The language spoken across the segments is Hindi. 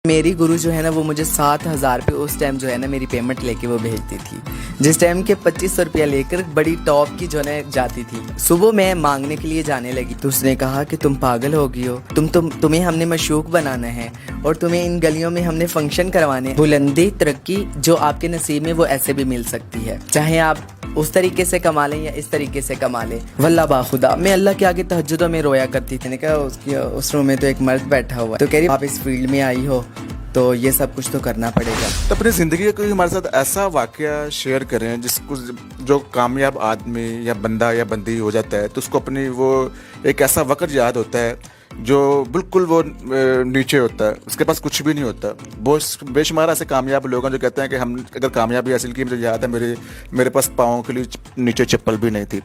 मेरी गुरु जो है ना वो मुझे 7,000 पे उस टाइम जो है ना मेरी पेमेंट लेके वो भेजती थी। जिस टाइम के 2500 रुपया लेकर बड़ी टॉप की जो है जाती थी। सुबह मैं मांगने के लिए जाने लगी तो उसने कहा कि तुम पागल हो गई हो, तुम्हें हमने मशूक बनाना है और तुम्हें इन गलियों में हमने फंक्शन करवाने। बुलंदी तरक्की जो आपके नसीब में वो ऐसे भी मिल सकती है, चाहे आप उस तरीके से कमा लें या इस तरीके से कमा लें। वल्लाह बाखुदा मैं अल्लाह के आगे तहज्जुदों में रोया करती थी। कहा उस रूम में तो एक मर्द बैठा हुआ है, तो कह रही आप इस फील्ड में आई हो तो ये सब कुछ तो करना पड़ेगा। तो अपनी ज़िंदगी का कोई हमारे साथ ऐसा वाकया शेयर करें जिसको जो कामयाब आदमी या बंदा या बंदी हो जाता है तो उसको अपनी वो एक ऐसा वक्त याद होता है जो बिल्कुल वो नीचे होता है, उसके पास कुछ भी नहीं होता। बहुत बेशुमार ऐसे कामयाब लोग हैं जो कहते हैं कि हम अगर कामयाबी हासिल की, मुझे याद है मेरे पास पाँव के लिए नीचे चप्पल भी नहीं थी।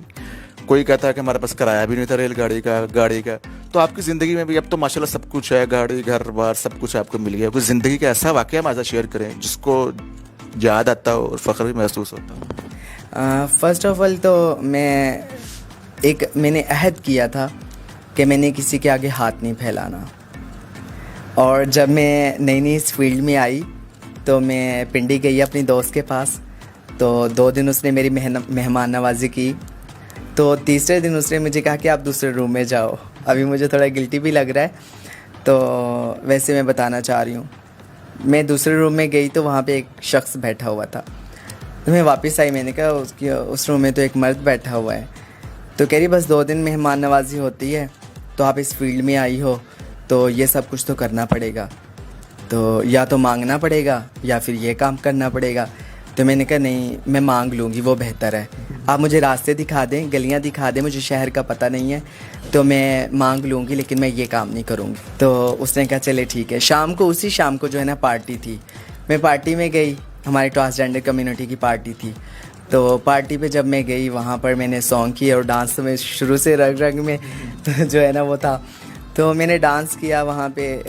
कोई कहता है कि हमारे पास किराया भी नहीं था रेलगाड़ी का, गाड़ी का। तो आपकी ज़िंदगी में भी अब तो माशाल्लाह सब कुछ है, गाड़ी घर बार सब कुछ आपको मिल गया। कोई ज़िंदगी का ऐसा वाकया हमारे साथ शेयर करें जिसको याद आता हो और फ़ख्र भी महसूस होता हो। फर्स्ट ऑफ ऑल तो मैंने अहद किया था कि मैंने किसी के आगे हाथ नहीं फैलाना। और जब मैं नई नई इस फील्ड में आई तो मैं पिंडी गई अपनी दोस्त के पास, तो 2 दिन उसने मेरी मेहमान नवाजी की। तो तीसरे दिन उसने मुझे कहा कि आप दूसरे रूम में जाओ। अभी मुझे थोड़ा गिल्टी भी लग रहा है, तो वैसे मैं बताना चाह रही हूँ। मैं दूसरे रूम में गई तो वहाँ पे एक शख्स बैठा हुआ था। तो मैं वापस आई, मैंने कहा उस रूम में तो एक मर्द बैठा हुआ है। तो कह रही बस 2 दिन मेहमान नवाजी होती है, तो आप इस फील्ड में आई हो तो ये सब कुछ तो करना पड़ेगा, तो या तो मांगना पड़ेगा या फिर ये काम करना पड़ेगा। तो मैंने कहा नहीं, मैं मांग लूँगी, वो बेहतर है। आप मुझे रास्ते दिखा दें, गलियाँ दिखा दें, मुझे शहर का पता नहीं है, तो मैं मांग लूँगी, लेकिन मैं ये काम नहीं करूँगी। तो उसने कहा चले ठीक है। उसी शाम को जो है ना पार्टी थी, मैं पार्टी में गई, हमारी ट्रांसजेंडर कम्युनिटी की पार्टी थी। तो पार्टी पे जब मैं गई वहाँ पर मैंने सॉन्ग किया और डांस तो मैं शुरू से रंग रंग में तो जो है ना वो था, तो मैंने डांस किया वहाँ पे।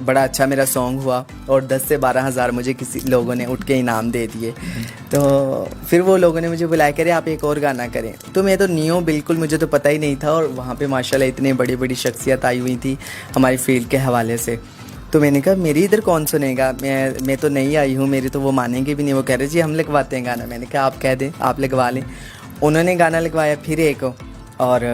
बड़ा अच्छा मेरा सॉन्ग हुआ और 10 से 12 हज़ार मुझे किसी लोगों ने उठ के इनाम दे दिए। तो फिर वो लोगों ने मुझे बुलाया, करे आप एक और गाना करें। तो मैं तो न्यू बिल्कुल, मुझे तो पता ही नहीं था। और वहाँ पे माशाल्लाह इतनी बड़ी बड़ी शख्सियत आई हुई थी हमारी फील्ड के हवाले से। तो मैंने कहा मेरी इधर कौन सुनेगा, मैं तो नहीं आई हूँ, मेरी तो वो मानेंगे भी नहीं। वो कह रहे जी हम लगवाते हैं गाना। मैंने कहा आप कह दें, आप लगवा लें। उन्होंने गाना लगवाया फिर एक, और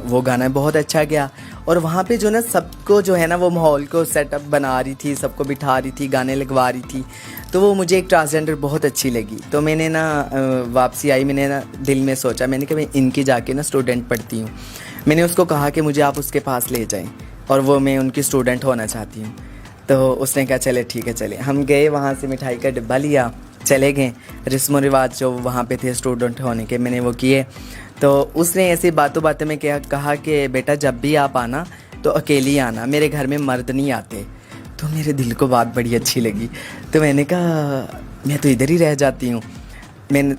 वो गाना बहुत अच्छा गया। और वहाँ पे जो ना सबको जो है ना वो माहौल को सेटअप बना रही थी, सबको बिठा रही थी, गाने लगवा रही थी। तो वो मुझे एक ट्रांसजेंडर बहुत अच्छी लगी। तो मैंने ना वापसी आई, मैंने ना दिल में सोचा, मैंने कहा मैं इनकी जाके ना स्टूडेंट पढ़ती हूँ। मैंने उसको कहा कि मुझे आप उसके पास ले जाएँ और वो मैं उनकी स्टूडेंट होना चाहती हूँ। तो उसने कहा चले ठीक है चले। हम गए, वहाँ से मिठाई का डिब्बा लिया, चले गए। रस्म रिवाज जो वहाँ पे थे स्टूडेंट होने के, मैंने वो किए। तो उसने ऐसी बातों में क्या कहा कि बेटा जब भी आप आना तो अकेली आना, मेरे घर में मर्द नहीं आते। तो मेरे दिल को बात बड़ी अच्छी लगी। तो मैंने कहा मैं तो इधर ही रह जाती हूँ। मैंने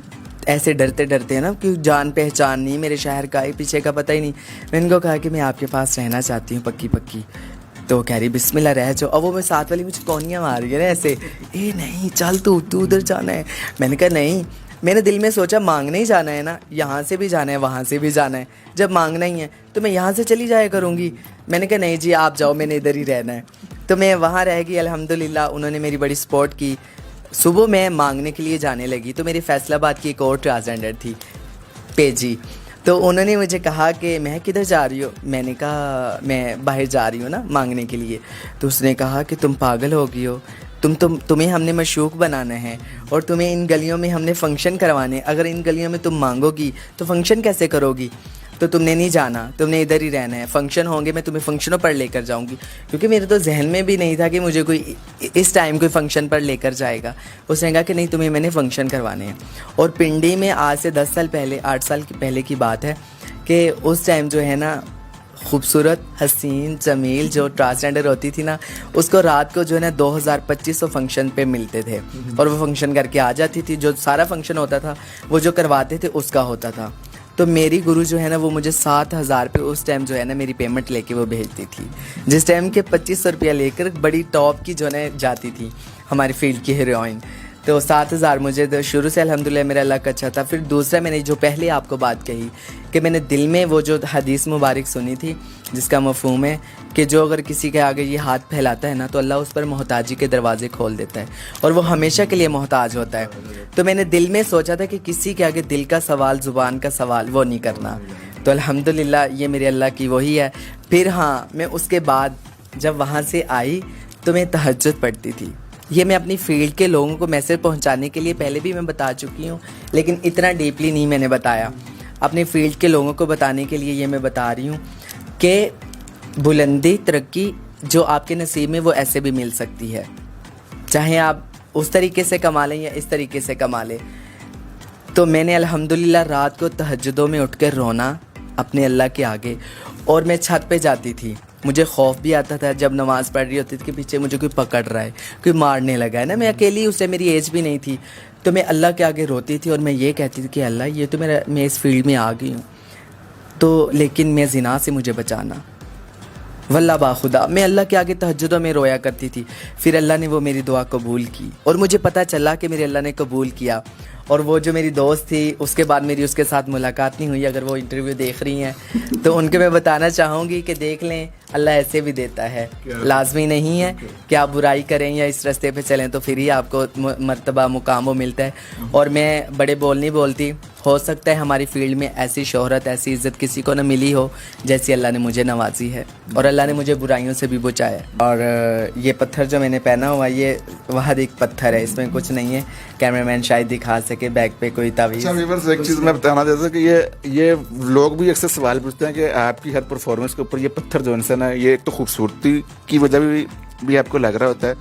ऐसे डरते डरते ना, कि जान पहचान नहीं, मेरे शहर का पीछे का पता ही नहीं। मैंने उनको कहा कि मैं आपके पास रहना चाहती हूँ पक्की पक्की। तो कह रही बिस्मिल्लाह रह जाओ। अब वो मैं साथ वाली मुझे कौनियाँ मार रही है ना ऐसे, ए नहीं चल तू उधर जाना है। मैंने कहा नहीं, मैंने दिल में सोचा मांगने ही जाना है ना, यहाँ से भी जाना है वहाँ से भी जाना है। जब मांगना ही है तो मैं यहाँ से चली जाया करूँगी। मैंने कहा नहीं जी आप जाओ, मैंने इधर ही रहना है। तो मैं वहाँ रह गई अल्हम्दुलिल्लाह। उन्होंने मेरी बड़ी सपोर्ट की। सुबह मैं मांगने के लिए जाने लगी तो मेरी फैसलाबाद की एक और ट्रांसजेंडर थी पेजी। तो उन्होंने मुझे कहा कि मैं किधर जा रही हो। मैंने कहा मैं बाहर जा रही हूँ ना मांगने के लिए। तो उसने कहा कि तुम पागल हो गई हो, तुम्हें हमने मशूक बनाना है और तुम्हें इन गलियों में हमने फ़ंक्शन करवाने। अगर इन गलियों में तुम मांगोगी तो फ़ंक्शन कैसे करोगी, तो तुमने नहीं जाना, तुमने इधर ही रहना है। फ़ंक्शन होंगे, मैं तुम्हें फ़ंक्शनों पर लेकर जाऊंगी। क्योंकि मेरे तो जहन में भी नहीं था कि मुझे कोई इस टाइम कोई फ़ंक्शन पर लेकर जाएगा। उसने कहा कि नहीं तुम्हें मैंने फ़ंक्शन करवाने हैं। और पिंडी में आज से 10 साल पहले, 8 साल पहले की बात है कि उस टाइम जो है ना खूबसूरत हसीन जमील जो ट्रांसजेंडर होती थी ना, उसको रात को जो है ना 2000-2500 फंक्शन पे मिलते थे और वो फंक्शन करके आ जाती थी। जो सारा फंक्शन होता था वो जो करवाते थे उसका होता था। तो मेरी गुरु जो है ना वो मुझे 7,000 पे उस टाइम जो है ना मेरी पेमेंट लेके वो भेजती थी। जिस टाइम के 2500 रुपया लेकर बड़ी टॉप की जो है जाती थी हमारी फील्ड की हीरोइन। तो 7,000 मुझे तो शुरू से अल्हम्दुलिल्लाह मेरा लक अच्छा था। फिर दूसरा मैंने जो पहले आपको बात कही कि मैंने दिल में वो जो हदीस मुबारक सुनी थी जिसका मफ़हूम है कि जो अगर किसी के आगे ये हाथ फैलाता है ना तो अल्लाह उस पर मोहताजी के दरवाजे खोल देता है और वो हमेशा के लिए मोहताज होता है। तो मैंने दिल में सोचा था कि किसी के आगे दिल का सवाल, ज़ुबान का सवाल वो नहीं करना। तो अल्हम्दुलिल्लाह ये मेरे अल्लाह की वही है। फिर हाँ, मैं उसके बाद जब वहाँ से आई तो मैं तहज्जुद पढ़ती थी। ये मैं अपनी फील्ड के लोगों को मैसेज पहुंचाने के लिए पहले भी मैं बता चुकी हूँ, लेकिन इतना डीपली नहीं मैंने बताया। अपनी फील्ड के लोगों को बताने के लिए ये मैं बता रही हूँ कि बुलंदी, तरक्की जो आपके नसीब में वो ऐसे भी मिल सकती है, चाहे आप उस तरीके से कमा लें या इस तरीके से कमा लें। तो मैंने अल्हम्दुलिल्लाह रात को तहज्जुदों में उठकर रोना अपने अल्लाह के आगे, और मैं छत पे जाती थी। मुझे खौफ भी आता था जब नमाज़ पढ़ रही होती थी कि पीछे मुझे कोई पकड़ रहा है, कोई मारने लगा है ना। मैं अकेली, उससे मेरी एज भी नहीं थी, तो मैं अल्लाह के आगे रोती थी और मैं ये कहती थी कि अल्लाह ये तो मैं इस फील्ड में आ गई हूँ, तो लेकिन मैं ज़िना से मुझे बचाना। वल्लाह बाखुदा मैं अल्लाह के आगे तहज्जुदों में रोया करती थी। फिर अल्लाह ने वो मेरी दुआ कबूल की और मुझे पता चला कि मेरे अल्लाह ने कबूल किया। और वो जो मेरी दोस्त थी उसके बाद मेरी उसके साथ मुलाकात नहीं हुई। अगर वो इंटरव्यू देख रही हैं तो उनके मैं बताना चाहूँगी कि देख लें, अल्लाह ऐसे भी देता है, लाजमी नहीं है कि आप बुराई करें या इस रास्ते पे चलें तो फिर ही आपको मर्तबा मुकाम वो मिलता है। और मैं बड़े बोल नहीं बोलती, हो सकता है हमारी फील्ड में ऐसी शोहरत, ऐसी इज़्ज़त किसी को न मिली हो जैसी अल्लाह ने मुझे नवाजी है, और अल्लाह ने मुझे बुराइयों से भी बचाया। और ये पत्थर जो मैंने पहना हुआ, ये वहाँ एक पत्थर है, इसमें कुछ नहीं है। कैमरामैन शायद दिखा सके बैक पे कोई तावीज़। अच्छा व्यूअर्स, एक चीज़ मैं बताना चाहता हूँ कि ये लोग भी अक्सर सवाल पूछते हैं कि आपकी हर परफॉर्मेंस के ऊपर ये पत्थर जो है ना, ये एक तो खूबसूरती की वजह भी आपको लग रहा होता है,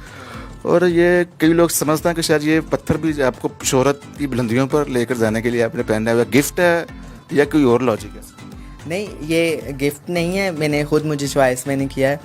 और ये कई लोग समझते हैं कि शायद ये पत्थर भी आपको शोहरत की बुलंदियों पर लेकर जाने के लिए आपने पहना हुआ गिफ्ट है या कोई और लॉजिक है? नहीं, ये गिफ्ट नहीं है, मैंने खुद मुझे चॉइस मैंने किया है।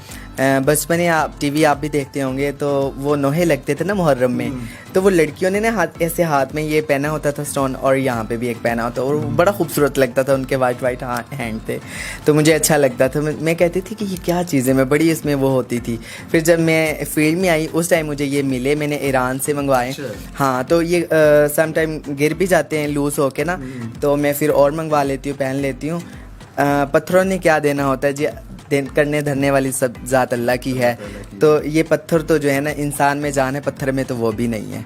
बचपन में आप टीवी आप भी देखते होंगे तो वो नोहे लगते थे ना मुहर्रम में, तो वो लड़कियों ने ना ऐसे हाथ में ये पहना होता था स्टोन, और यहाँ पे भी एक पहना होता, और बड़ा खूबसूरत लगता था, उनके वाइट वाइट हैंड थे, तो मुझे अच्छा लगता था। मैं कहती थी कि ये क्या चीज़ है, मैं बड़ी इसमें वो होती थी। फिर जब मैं फील्ड में आई उस टाइम मुझे ये मिले, मैंने ईरान से मंगवाए। हाँ, तो ये सम टाइम गिर भी जाते हैं लूज़ होके ना, तो मैं फिर और मंगवा लेती हूँ, पहन लेती हूँ। पत्थरों ने क्या देना होता है जी, करने धरने वाली सब ज़ात अल्लाह की है। तो ये पत्थर तो जो है ना, इंसान में जान है, पत्थर में तो वो भी नहीं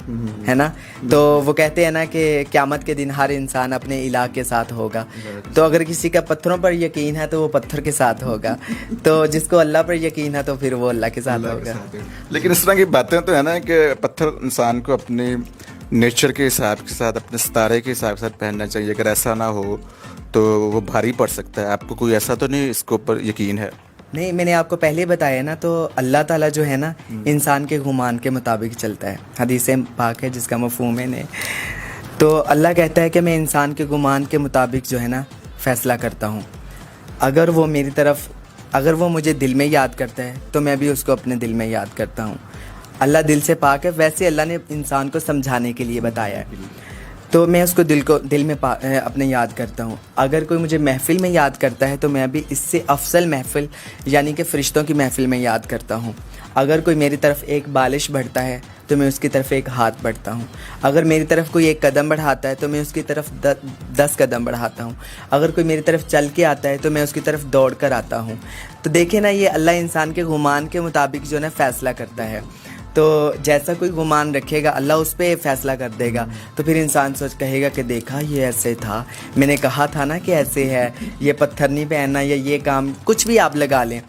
है ना। तो वो कहते हैं ना कि क़यामत के दिन हर इंसान अपने इलाह के साथ होगा, तो अगर किसी का पत्थरों पर यकीन है तो वो पत्थर के साथ होगा, तो जिसको अल्लाह पर यकीन है तो फिर वो अल्लाह के साथ होगा। लेकिन इस तरह की बातें तो है ना कि पत्थर इंसान को अपने नेचर के हिसाब के साथ, अपने सितारे के हिसाब के साथ पहनना चाहिए। अगर ऐसा ना हो तो वो भारी पड़ सकता है। आपको कोई ऐसा तो नहीं इसके ऊपर यकीन है? नहीं, मैंने आपको पहले बताया ना, तो अल्लाह ताला जो है ना इंसान के गुमान के मुताबिक चलता है। हदीस पाक है जिसका मफ़हूम है नहीं, तो अल्लाह कहता है कि मैं इंसान के गुमान के मुताबिक जो है ना फ़ैसला करता हूँ। अगर वो मेरी तरफ, अगर वो मुझे दिल में याद करता है तो मैं भी उसको अपने दिल में याद करता हूँ। अल्लाह दिल से पाक है, वैसे अल्लाह ने इंसान को समझाने के लिए बताया है, तो मैं उसको दिल में अपने याद करता हूँ। अगर कोई मुझे महफ़िल में याद करता है तो मैं भी इससे अफसल महफ़िल यानी कि फ़रिश्तों की महफ़िल में याद करता हूँ। अगर कोई मेरी तरफ एक बालिश बढ़ता है तो मैं उसकी तरफ एक हाथ बढ़ता हूँ। अगर मेरी तरफ कोई एक कदम बढ़ाता है तो मैं उसकी तरफ 10 कदम बढ़ाता हूँ। अगर कोई मेरी तरफ चल के आता है तो मैं उसकी तरफ दौड़ कर आता हूँ। तो देखें ना, ये अल्लाह इंसान के गुमान के मुताबिक जो है फ़ैसला करता है। तो जैसा कोई गुमान रखेगा अल्लाह उस पर फ़ैसला कर देगा। तो फिर इंसान सोच कहेगा कि देखा ये ऐसे था, मैंने कहा था ना कि ऐसे है, ये पत्थर नहीं पहनना या ये काम कुछ भी आप लगा लें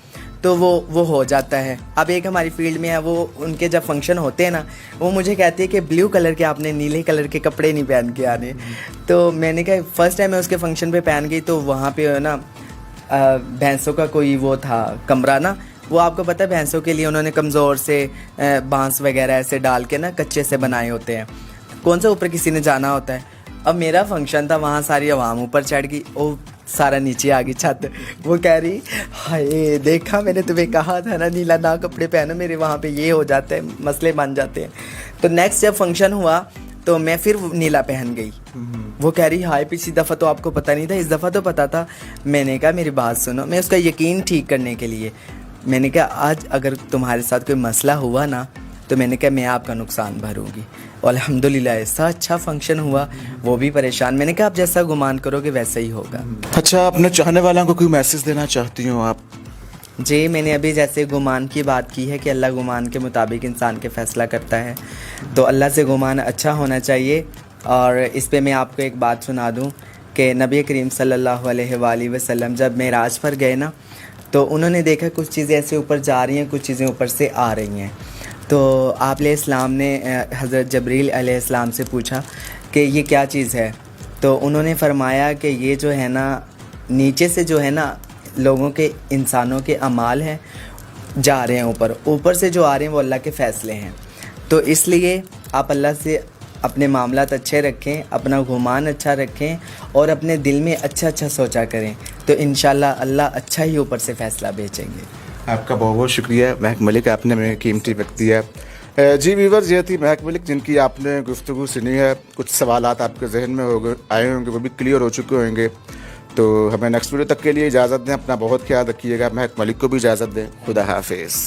तो वो हो जाता है। अब एक हमारी फील्ड में है, वो उनके जब फंक्शन होते हैं ना, वो मुझे कहती है कि ब्लू कलर के आपने नीले कलर के कपड़े नहीं पहन के आने। तो मैंने कहा फर्स्ट टाइम मैं उसके फंक्शन पे पहन गई तो वहाँ पे ना भैंसों का कोई वो था कमरा ना, वो आपको पता है भैंसों के लिए उन्होंने कमज़ोर से बांस वगैरह ऐसे डाल के ना कच्चे से बनाए होते हैं, कौन सा ऊपर किसी ने जाना होता है। अब मेरा फंक्शन था, वहाँ सारी आवाम ऊपर चढ़ गई, ओ सारा नीचे आ गई छत। वो कह रही हाय देखा मैंने तुम्हें कहा था ना नीला ना कपड़े पहनो, मेरे वहाँ पे ये हो जाता है, मसले बन जाते हैं। तो नेक्स्ट जब फंक्शन हुआ तो मैं फिर नीला पहन गई। वो कह रही हाय पिछली दफ़ा तो आपको पता नहीं था, इस दफ़ा तो पता था। मैंने कहा मेरी बात सुनो, मैं उसका यकीन ठीक करने के लिए मैंने कहा आज अगर तुम्हारे साथ कोई मसला हुआ ना, तो मैंने कहा मैं आपका नुकसान भरूंगी। और अल्हम्दुलिल्लाह ऐसा अच्छा फंक्शन हुआ, वो भी परेशान। मैंने कहा आप जैसा गुमान करोगे वैसा ही होगा। अच्छा, अपने चाहने वालों को कोई मैसेज देना चाहती हो आप? जी, मैंने अभी जैसे गुमान की बात की है कि अल्लाह गुमान के मुताबिक इंसान के फ़ैसला करता है, तो अल्लाह से गुमान अच्छा होना चाहिए। और इस पे मैं आपको एक बात सुना दूं कि नबी करीम सल्लल्लाहु अलैहि वसल्लम जब मेराज पर गए ना, तो उन्होंने देखा कुछ चीज़ें ऐसे ऊपर जा रही हैं, कुछ चीज़ें ऊपर से आ रही हैं। तो आप अलैहिस्सलाम ने हज़रत जबरील अलैहिस्सलाम से पूछा कि ये क्या चीज़ है, तो उन्होंने फरमाया कि ये जो है ना, नीचे से जो है ना लोगों के, इंसानों के अमाल हैं, जा रहे हैं ऊपर, ऊपर से जो आ रहे हैं वो अल्लाह के फ़ैसले हैं। तो इसलिए आप अल्लाह से अपने मामलात अच्छे रखें, अपना गुमान अच्छा रखें और अपने दिल में अच्छा अच्छा सोचा करें, तो इंशाल्लाह अल्लाह अच्छा ही ऊपर से फ़ैसला भेजेंगे। आपका बहुत बहुत शुक्रिया महक मलिक, आपने मेरे कीमती वक्त दिया। जी व्यूअर्स, ये थी महक मलिक जिनकी आपने गुफ्तगू सुनी है। कुछ सवालात आपके जहन में आए होंगे, वो भी क्लियर हो चुके होंगे। तो हमें नेक्स्ट वीडियो तक के लिए इजाज़त दें, अपना बहुत ख्याल रखिएगा। महक मलिक को भी इजाज़त दें। खुदा हाफिज़।